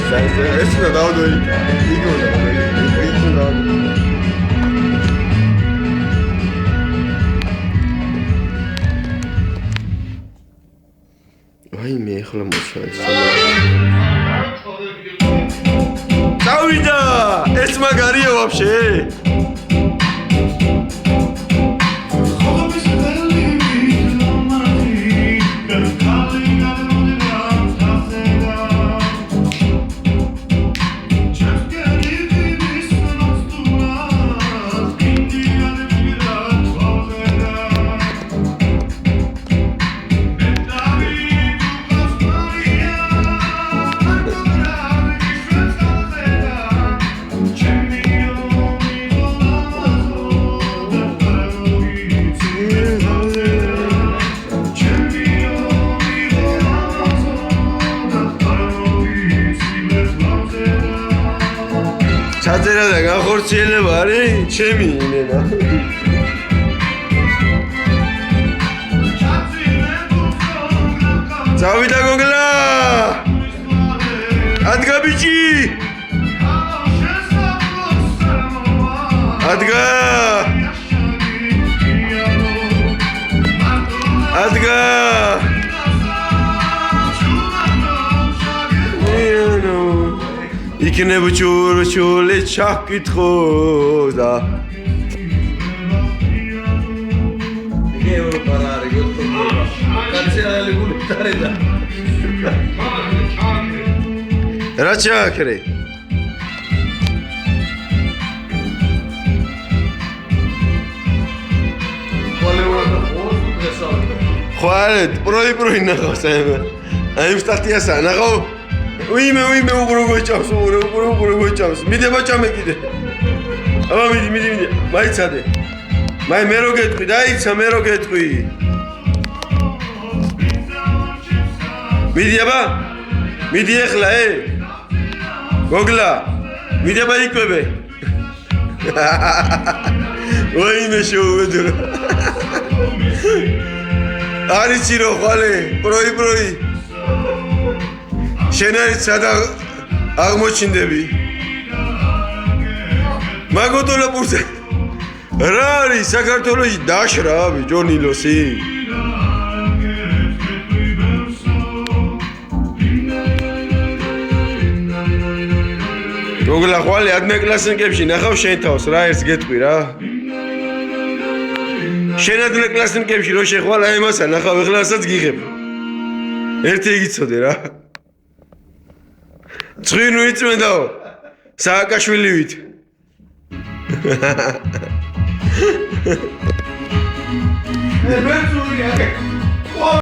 ეს უნდა დავდო იქ უნდა აი მე ახლა მოჩვენე დავიდა ეს მაგარია ვაფშე ჩაწერა და განხორციელება არის ჩემი იმენა წავიდა გოგლა ადგა ბიჭი ადგა ადგა იქნებ ჩურჩული ჩაკითხო და ევროპა არის გოთქობა კაცელი გულიტარე და რა ჩაქრე ხვალეთ პროი ნახავს აი სტატიას ნახავ ვიმე უგრო გოჭავს მიდე ბაჭამე კიდე აბა მიდი მაიცადე მაი მე რო გეტყვი დაიცა მე რო გეტყვი მიდი აბა მიდი ახლა გოგლა მიდი აბა იკვებე ვაიმე შოუდრო არიცი რო ხვალე პროი შენ არის სადა აღმოჩინდები მაგოტოლა პურსე რა არის საქართველოში დაშრა ბიჯონილოსი გოგლა ხვალე ადმე კლასინკებში ნახავ შენ თავს რა ერთს გეტყვი რა შენ ადმე კლასინკებში რო შეხვალ აი მასა ნახავ ეხლასაც გიღებ ერთი იგიცოდე რა წვინუ იწმენდაო სააკაშვილივით მე ბერწული აკე